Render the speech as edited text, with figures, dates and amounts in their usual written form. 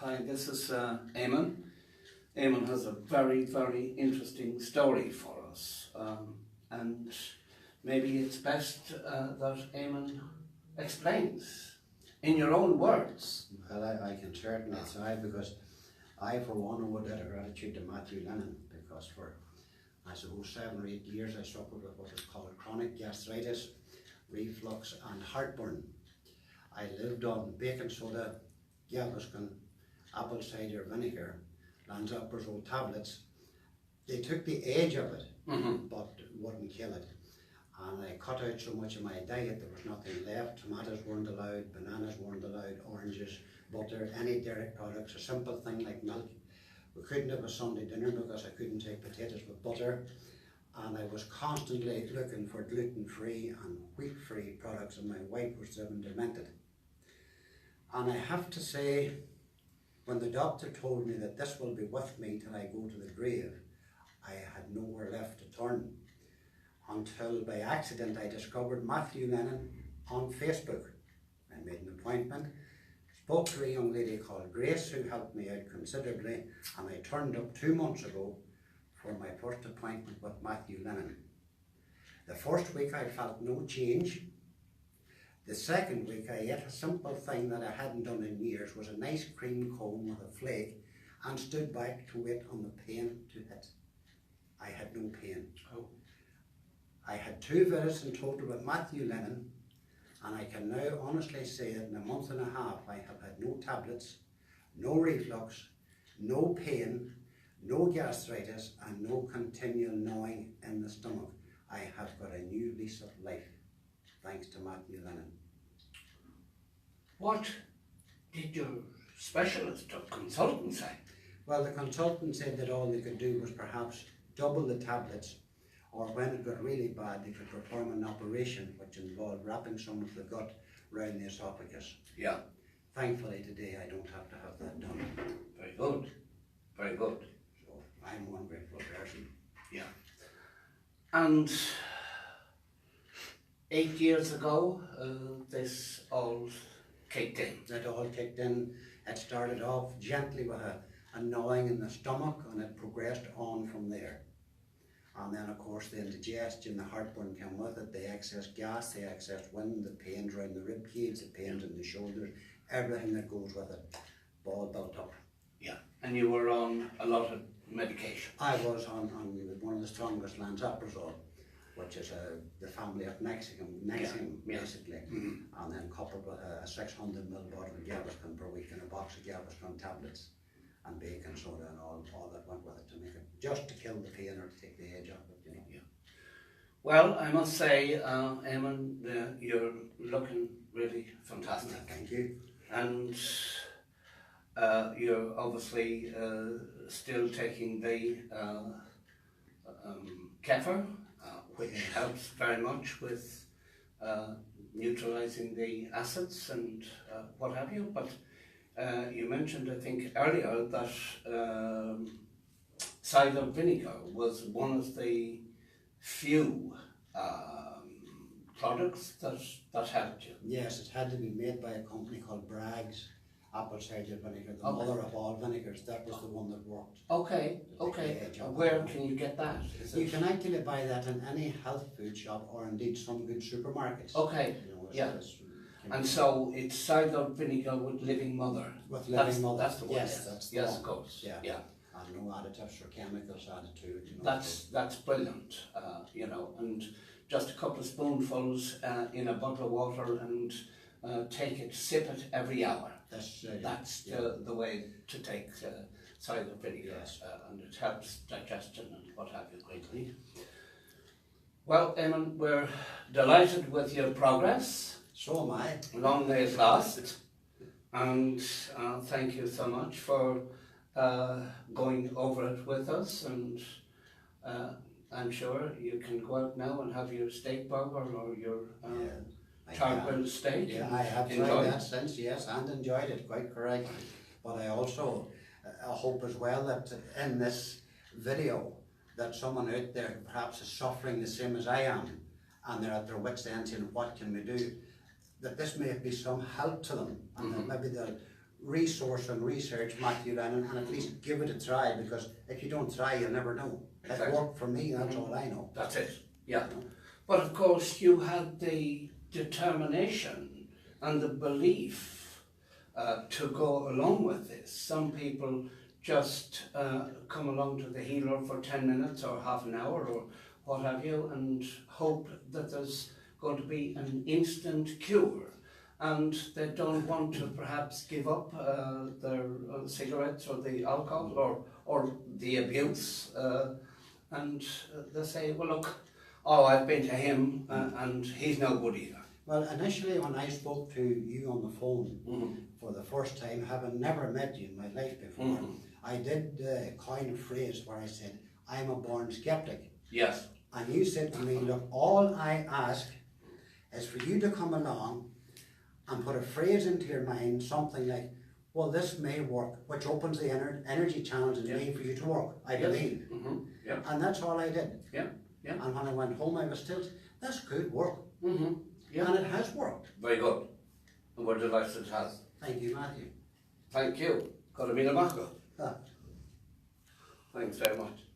Hi, this is Eamonn. Eamonn has a very, very interesting story for us, and maybe it's best that Eamonn explains in your own words. Well, I can certainly try, because I, for one, would add a gratitude to Matthew Lennon, because for, I suppose, 7 or 8 years I suffered with what is called chronic gastritis, reflux and heartburn. I lived on baking soda, Gaviscon, apple cider vinegar, lansoprazole tablets. They took the edge of it, but wouldn't kill it. And I cut out so much of my diet, there was nothing left. Tomatoes weren't allowed, bananas weren't allowed, oranges, butter, any dairy products, a simple thing like milk. We couldn't have a Sunday dinner because I couldn't take potatoes with butter. And I was constantly looking for gluten-free and wheat-free products, and my wife was driven demented. And I have to say, when the doctor told me that this will be with me till I go to the grave, I had nowhere left to turn. Until by accident I discovered Matthew Lennon on Facebook. I made an appointment, spoke to a young lady called Grace who helped me out considerably, and I turned up 2 months ago for my first appointment with Matthew Lennon. The first week I felt no change. The second week I ate a simple thing that I hadn't done in years, was a nice cream cone with a flake, and stood back to wait on the pain to hit. I had no pain. I had 2 visits in total with Matthew Lennon, and I can now honestly say that in a month and a half I have had no tablets, no reflux, no pain, no gastritis, and no continual gnawing in the stomach. I have got a new lease of life, thanks to Matthew Lennon. What did your specialist or consultant say? Well, the consultant said that all they could do was perhaps double the tablets, or when it got really bad they could perform an operation which involved wrapping some of the gut round the esophagus. Yeah. Thankfully today I don't have to have that done. Very good. Very good. So I'm one grateful person. Yeah. And 8 years ago, this all kicked in. It all kicked in. It started off gently with a gnawing in the stomach, and it progressed on from there. And then of course the indigestion, the heartburn came with it, the excess gas, the excess wind, the pains around the rib cage, the pains in the shoulders, everything that goes with it, all built up. Yeah. And you were on a lot of medication. I was on one of the strongest, lansoprazole, which is the family of Nexium basically, and then coupled with a 600ml bottle of Gaviscon per week and a box of Gaviscon tablets and baking soda and all that went with it to make it, just to kill the pain or to take the edge off it, you know. Yeah. Well, I must say, Eamonn, you're looking really fantastic. Thank you. And you're obviously still taking the kefir, which helps very much with neutralizing the acids and what have you. But you mentioned, I think, earlier that cider vinegar was one of the few products that helped you. Yes, it had to be made by a company called Bragg's apple cider vinegar, the mother of all vinegars. That was the one that worked. Okay, okay. Where can you get that? You can actually buy that in any health food shop, or indeed some good supermarkets. Okay, you know, yeah. And so it's cider vinegar with living mother. With living mother. That's the one. Yes, that's the one. Of course. Yeah. Yeah. And no additives or chemicals added to it. You know, That's brilliant. You know, and just a couple of spoonfuls in a bottle of water, and take it, sip it every hour. That's the way to take cider vinegar, yes. And it helps digestion and what have you greatly. Well, Eamonn, we're delighted with your progress. So am I. Long may it last. And thank you so much for going over it with us. And I'm sure you can go out now and have your steak burger or your charcoal steak. Yeah, I have tried that since, yes, and enjoyed it, quite correct. But I also hope as well that in this video that someone out there who perhaps is suffering the same as I am, and they're at their wits' end saying, what can we do? That this may be some help to them, and that maybe they'll resource and research Matthew Lennon and at least give it a try, because if you don't try, you'll never know. It Exactly. worked for me, that's all I know. That's it, yeah. But of course you had the determination and the belief to go along with this. Some people just come along to the healer for 10 minutes or half an hour or what have you, and hope that there's going to be an instant cure, and they don't want to perhaps give up their cigarettes or the alcohol or the abuse, and they say, well look, oh, I've been to him and he's no good either. Well, initially when I spoke to you on the phone for the first time, having never met you in my life before, I did coin a phrase where I said, I'm a born skeptic. Yes. And you said to me, look, all I ask is for you to come along and put a phrase into your mind, something like, well, this may work, which opens the energy channels in me for you to work, I believe. Yeah. And that's all I did. Yeah. Yeah. And when I went home, I was still, this could work. Yeah. And it has worked. Very good. And we're delighted it has. Thank you, Matthew. Thank you. Got a meal of mackerel. Ah. Thanks very much.